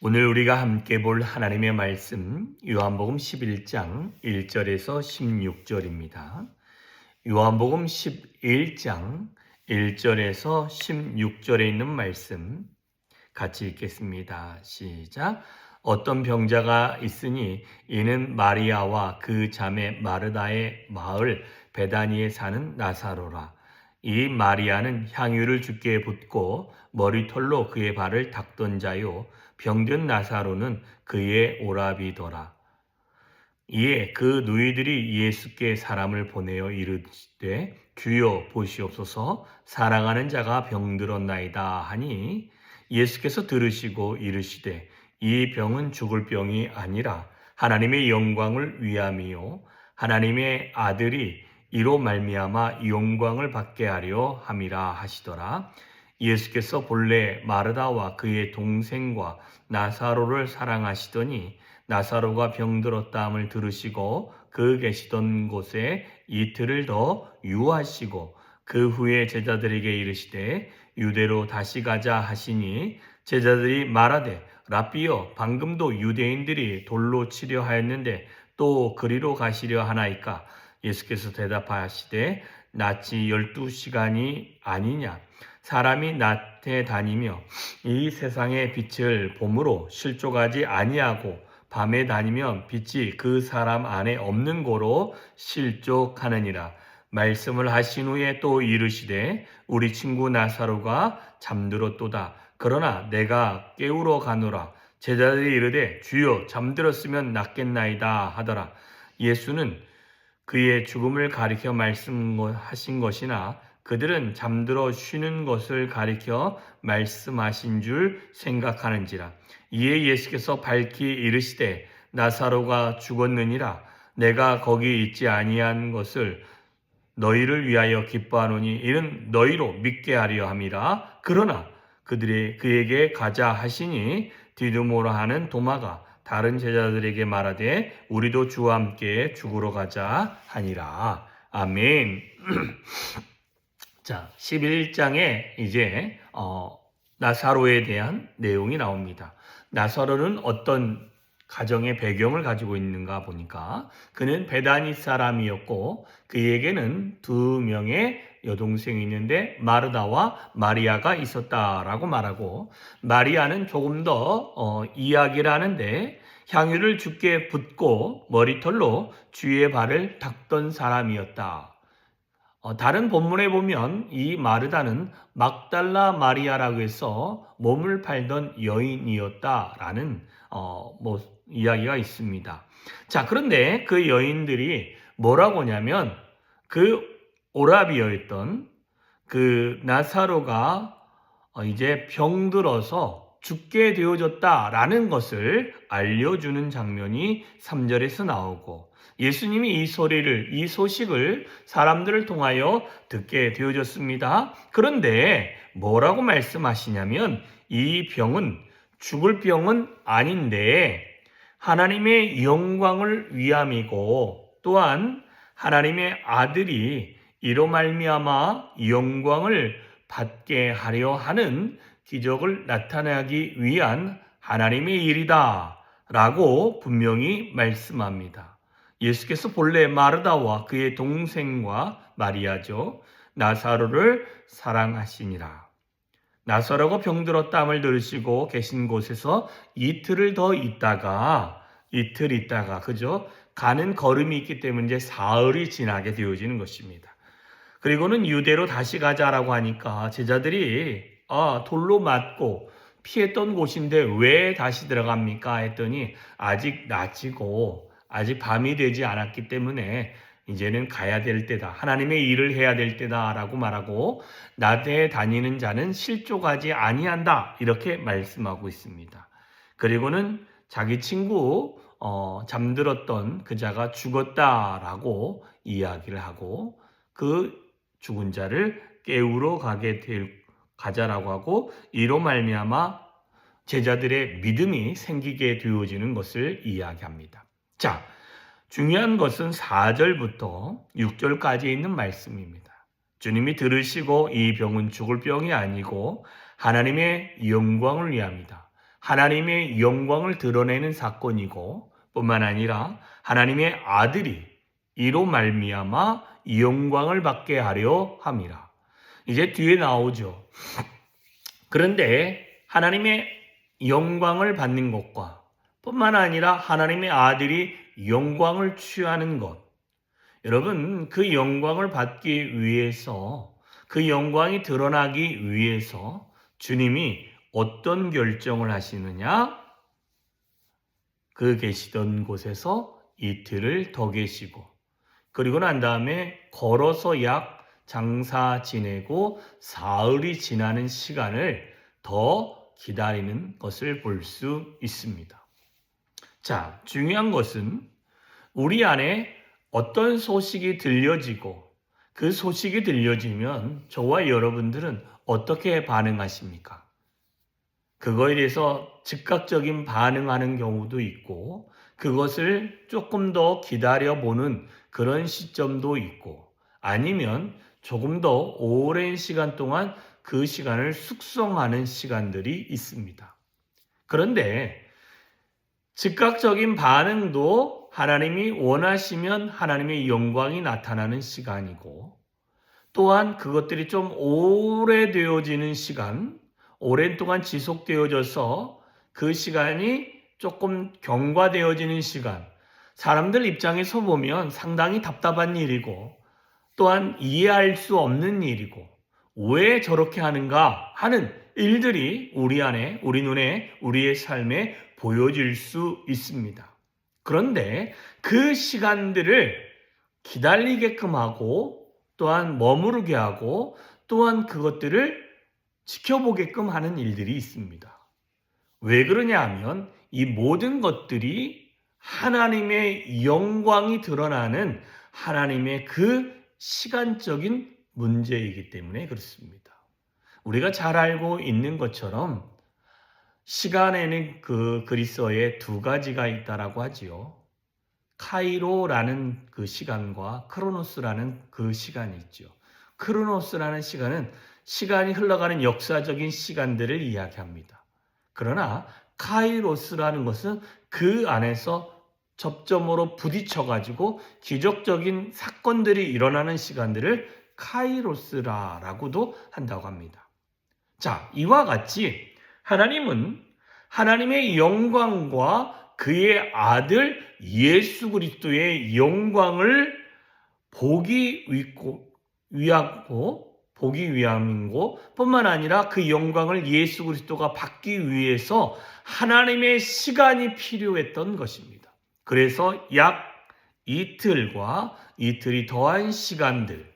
오늘 우리가 함께 볼 하나님의 말씀 요한복음 11장 1절에서 16절입니다. 요한복음 11장 1절에서 16절에 있는 말씀 같이 읽겠습니다. 시작. 어떤 병자가 있으니 이는 마리아와 그 자매 마르다의 마을 베다니에 사는 나사로라. 이 마리아는 향유를 주께 붓고 머리털로 그의 발을 닦던 자요, 병든 나사로는 그의 오라비더라. 이에 그 누이들이 예수께 사람을 보내어 이르되 주여 보시옵소서, 사랑하는 자가 병들었나이다 하니 예수께서 들으시고 이르시되 이 병은 죽을 병이 아니라 하나님의 영광을 위함이요 하나님의 아들이 이로 말미암아 영광을 받게 하려 함이라 하시더라. 예수께서 본래 마르다와 그의 동생과 나사로를 사랑하시더니 나사로가 병들었다 함을 들으시고 그 계시던 곳에 이틀을 더 유하시고 그 후에 제자들에게 이르시되 유대로 다시 가자 하시니 제자들이 말하되 라삐여, 방금도 유대인들이 돌로 치려 하였는데 또 그리로 가시려 하나이까? 예수께서 대답하시되 낮이 12시간이 아니냐? 사람이 낮에 다니며 이 세상의 빛을 봄으로 실족하지 아니하고 밤에 다니면 빛이 그 사람 안에 없는 고로 실족하느니라. 말씀을 하신 후에 또 이르시되 우리 친구 나사로가 잠들었도다. 그러나 내가 깨우러 가노라. 제자들이 이르되 주여, 잠들었으면 낫겠나이다 하더라. 예수는 그의 죽음을 가리켜 말씀하신 것이나 그들은 잠들어 쉬는 것을 가리켜 말씀하신 줄 생각하는지라. 이에 예수께서 밝히 이르시되 나사로가 죽었느니라. 내가 거기 있지 아니한 것을 너희를 위하여 기뻐하노니 이는 너희로 믿게 하려 함이라. 그러나 그들이 그에게 가자 하시니 디두모라 하는 도마가 다른 제자들에게 말하되 우리도 주와 함께 죽으러 가자 하니라. 아멘. 자, 11장에 이제 나사로에 대한 내용이 나옵니다. 나사로는 어떤 가정의 배경을 가지고 있는가 보니까 그는 베다니 사람이었고 그에게는 두 명의 여동생이 있는데 마르다와 마리아가 있었다라고 말하고, 마리아는 조금 더 이야기를 하는데 향유를 주께 붓고 머리털로 주의 발을 닦던 사람이었다. 다른 본문에 보면 이 마르다는 막달라 마리아라고 해서 몸을 팔던 여인이었다라는 이야기가 있습니다. 자, 그런데 그 여인들이 뭐라고 하냐면 그 오라비였던 그 나사로가 이제 병들어서 죽게 되어졌다라는 것을 알려주는 장면이 3절에서 나오고, 예수님이 이 소식을 사람들을 통하여 듣게 되어졌습니다. 그런데 뭐라고 말씀하시냐면 이 병은 죽을 병은 아닌데 하나님의 영광을 위함이고 또한 하나님의 아들이 이로 말미암아 영광을 받게 하려 하는 기적을 나타내기 위한 하나님의 일이다 라고 분명히 말씀합니다. 예수께서 본래 마르다와 그의 동생과 마리아죠, 나사로를 사랑하시니라. 나사로가 병들었다함을 들으시고 계신 곳에서 이틀을 더 있다가 그죠? 가는 걸음이 있기 때문에 이제 사흘이 지나게 되어지는 것입니다. 그리고는 유대로 다시 가자라고 하니까 제자들이 돌로 맞고 피했던 곳인데 왜 다시 들어갑니까? 했더니 아직 낮이고 아직 밤이 되지 않았기 때문에 이제는 가야 될 때다. 하나님의 일을 해야 될 때다라고 말하고 낮에 다니는 자는 실족하지 아니한다. 이렇게 말씀하고 있습니다. 그리고는 자기 친구 잠들었던 그 자가 죽었다라고 이야기를 하고 그 죽은 자를 깨우러 가자라고 하고 이로 말미암아 제자들의 믿음이 생기게 되어지는 것을 이야기합니다. 자, 중요한 것은 4절부터 6절까지 있는 말씀입니다. 주님이 들으시고 이 병은 죽을 병이 아니고 하나님의 영광을 위함이다. 하나님의 영광을 드러내는 사건이고 뿐만 아니라 하나님의 아들이 이로 말미암아 영광을 받게 하려 함이라. 이제 뒤에 나오죠. 그런데 하나님의 영광을 받는 것과 뿐만 아니라 하나님의 아들이 영광을 취하는 것, 여러분 그 영광을 받기 위해서, 그 영광이 드러나기 위해서 주님이 어떤 결정을 하시느냐? 그 계시던 곳에서 이틀을 더 계시고, 그리고 난 다음에 걸어서 약 장사 지내고 사흘이 지나는 시간을 더 기다리는 것을 볼 수 있습니다. 자, 중요한 것은 우리 안에 어떤 소식이 들려지고 그 소식이 들려지면 저와 여러분들은 어떻게 반응하십니까? 그거에 대해서 즉각적인 반응하는 경우도 있고 그것을 조금 더 기다려보는 그런 시점도 있고 아니면 조금 더 오랜 시간 동안 그 시간을 숙성하는 시간들이 있습니다. 그런데 즉각적인 반응도 하나님이 원하시면 하나님의 영광이 나타나는 시간이고 또한 그것들이 좀 오래되어지는 시간, 오랜 동안 지속되어져서 그 시간이 조금 경과되어지는 시간, 사람들 입장에서 보면 상당히 답답한 일이고 또한 이해할 수 없는 일이고 왜 저렇게 하는가 하는 일들이 우리 안에, 우리 눈에, 우리의 삶에 보여질 수 있습니다. 그런데 그 시간들을 기다리게끔 하고 또한 머무르게 하고 또한 그것들을 지켜보게끔 하는 일들이 있습니다. 왜 그러냐 하면 이 모든 것들이 하나님의 영광이 드러나는 하나님의 그 시간적인 문제이기 때문에 그렇습니다. 우리가 잘 알고 있는 것처럼 시간에는 그 그리스어에 두 가지가 있다라고 하지요. 카이로라는 그 시간과 크로노스라는 그 시간이 있죠. 크로노스라는 시간은 시간이 흘러가는 역사적인 시간들을 이야기합니다. 그러나 카이로스라는 것은 그 안에서 접점으로 부딪혀가지고 기적적인 사건들이 일어나는 시간들을 카이로스라고도 한다고 합니다. 자, 이와 같이 하나님은 하나님의 영광과 그의 아들 예수 그리스도의 영광을 보기 위함이고 뿐만 아니라 그 영광을 예수 그리스도가 받기 위해서 하나님의 시간이 필요했던 것입니다. 그래서 약 이틀과 이틀이 더한 시간들.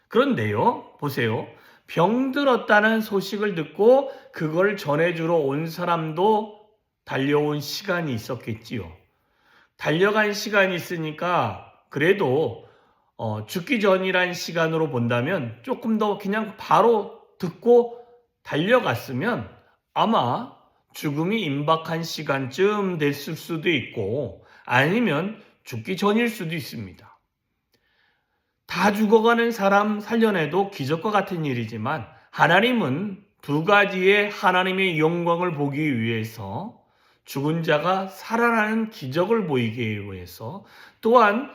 그런데요, 보세요. 병들었다는 소식을 듣고 그걸 전해주러 온 사람도 달려온 시간이 있었겠지요. 달려간 시간이 있으니까 그래도 죽기 전이란 시간으로 본다면 조금 더 그냥 바로 듣고 달려갔으면 아마 죽음이 임박한 시간쯤 됐을 수도 있고 아니면 죽기 전일 수도 있습니다. 다 죽어가는 사람 살려내도 기적과 같은 일이지만 하나님은 두 가지의 하나님의 영광을 보기 위해서 죽은 자가 살아나는 기적을 보이기 위해서 또한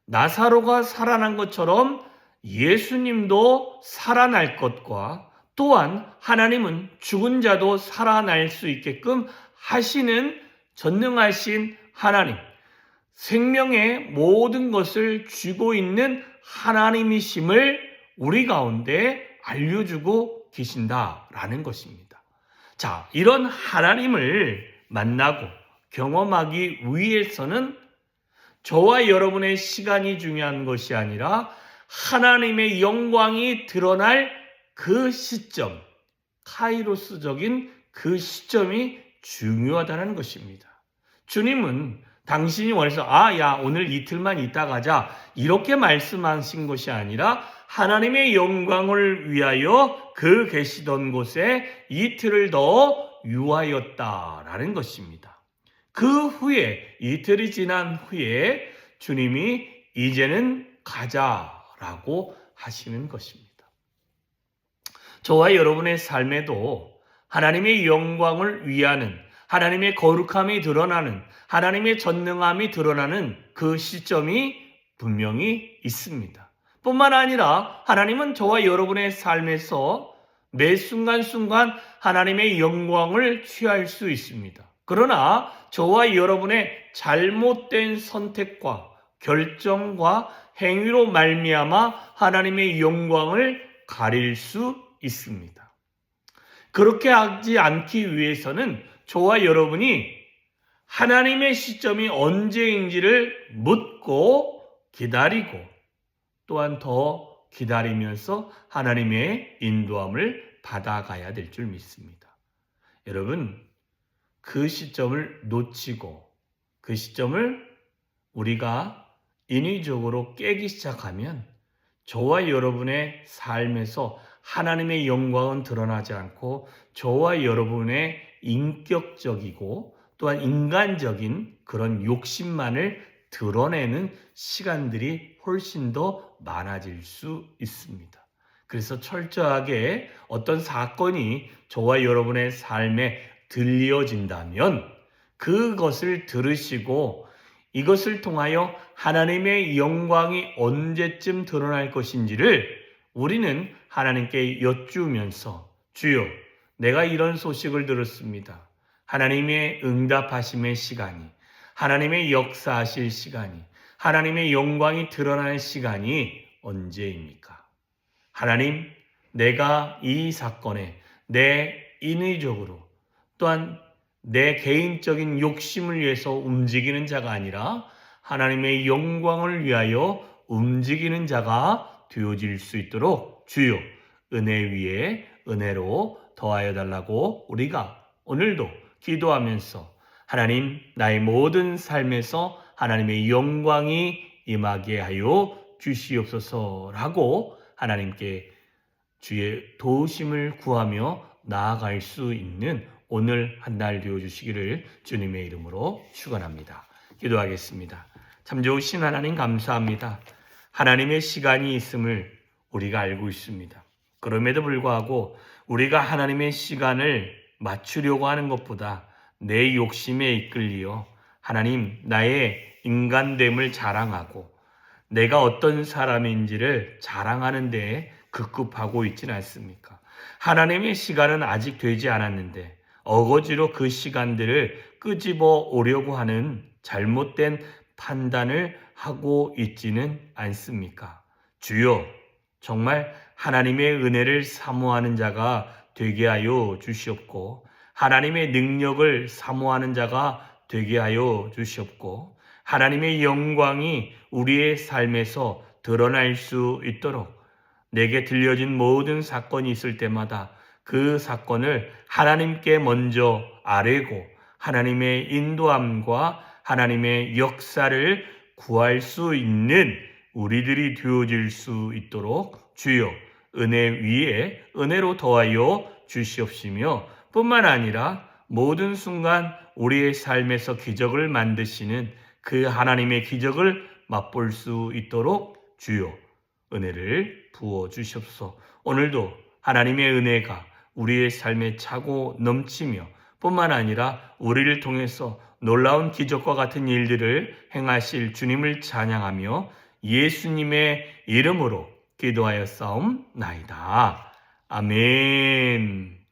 나사로가 살아난 것처럼 예수님도 살아날 것과 또한 하나님은 죽은 자도 살아날 수 있게끔 하시는 전능하신 하나님, 생명의 모든 것을 쥐고 있는 하나님이심을 우리 가운데 알려주고 계신다라는 것입니다. 자, 이런 하나님을 만나고 경험하기 위해서는 저와 여러분의 시간이 중요한 것이 아니라 하나님의 영광이 드러날 그 시점, 카이로스적인 그 시점이 중요하다는 것입니다. 주님은 당신이 원해서 오늘 이틀만 있다 가자 이렇게 말씀하신 것이 아니라 하나님의 영광을 위하여 그 계시던 곳에 이틀을 더 유하였다라는 것입니다. 그 후에 이틀이 지난 후에 주님이 이제는 가자라고 하시는 것입니다. 저와 여러분의 삶에도 하나님의 영광을 위하는 하나님의 거룩함이 드러나는, 하나님의 전능함이 드러나는 그 시점이 분명히 있습니다. 뿐만 아니라 하나님은 저와 여러분의 삶에서 매 순간순간 하나님의 영광을 취할 수 있습니다. 그러나 저와 여러분의 잘못된 선택과 결정과 행위로 말미암아 하나님의 영광을 가릴 수 있습니다. 그렇게 하지 않기 위해서는 저와 여러분이 하나님의 시점이 언제인지를 묻고 기다리고 또한 더 기다리면서 하나님의 인도함을 받아가야 될 줄 믿습니다. 여러분, 그 시점을 놓치고 그 시점을 우리가 인위적으로 깨기 시작하면 저와 여러분의 삶에서 하나님의 영광은 드러나지 않고 저와 여러분의 인격적이고 또한 인간적인 그런 욕심만을 드러내는 시간들이 훨씬 더 많아질 수 있습니다. 그래서 철저하게 어떤 사건이 저와 여러분의 삶에 들려진다면 그것을 들으시고 이것을 통하여 하나님의 영광이 언제쯤 드러날 것인지를 우리는 하나님께 여쭈면서 주여, 내가 이런 소식을 들었습니다. 하나님의 응답하심의 시간이, 하나님의 역사하실 시간이, 하나님의 영광이 드러날 시간이 언제입니까? 하나님, 내가 이 사건에 내 인위적으로 또한 내 개인적인 욕심을 위해서 움직이는 자가 아니라 하나님의 영광을 위하여 움직이는 자가 되어질 수 있도록 주여 은혜 위에 은혜로 더하여 달라고 우리가 오늘도 기도하면서 하나님, 나의 모든 삶에서 하나님의 영광이 임하게 하여 주시옵소서라고 하나님께 주의 도우심을 구하며 나아갈 수 있는 오늘 한 날 되어주시기를 주님의 이름으로 축원합니다. 기도하겠습니다. 참 좋으신 하나님 감사합니다. 하나님의 시간이 있음을 우리가 알고 있습니다. 그럼에도 불구하고 우리가 하나님의 시간을 맞추려고 하는 것보다 내 욕심에 이끌리어 하나님 나의 인간됨을 자랑하고 내가 어떤 사람인지를 자랑하는 데에 급급하고 있지는 않습니까? 하나님의 시간은 아직 되지 않았는데 어거지로 그 시간들을 끄집어 오려고 하는 잘못된 판단을 하고 있지는 않습니까? 주여, 정말 하나님의 은혜를 사모하는 자가 되게 하여 주시옵고 하나님의 능력을 사모하는 자가 되게 하여 주시옵고 하나님의 영광이 우리의 삶에서 드러날 수 있도록 내게 들려진 모든 사건이 있을 때마다 그 사건을 하나님께 먼저 아뢰고 하나님의 인도함과 하나님의 역사를 구할 수 있는 우리들이 되어질 수 있도록 주여 은혜 위에 은혜로 더하여 주시옵시며 뿐만 아니라 모든 순간 우리의 삶에서 기적을 만드시는 그 하나님의 기적을 맛볼 수 있도록 주여 은혜를 부어 주시옵소서. 오늘도 하나님의 은혜가 우리의 삶에 차고 넘치며 뿐만 아니라 우리를 통해서 놀라운 기적과 같은 일들을 행하실 주님을 찬양하며 예수님의 이름으로 기도하여 싸움나이다. 아멘.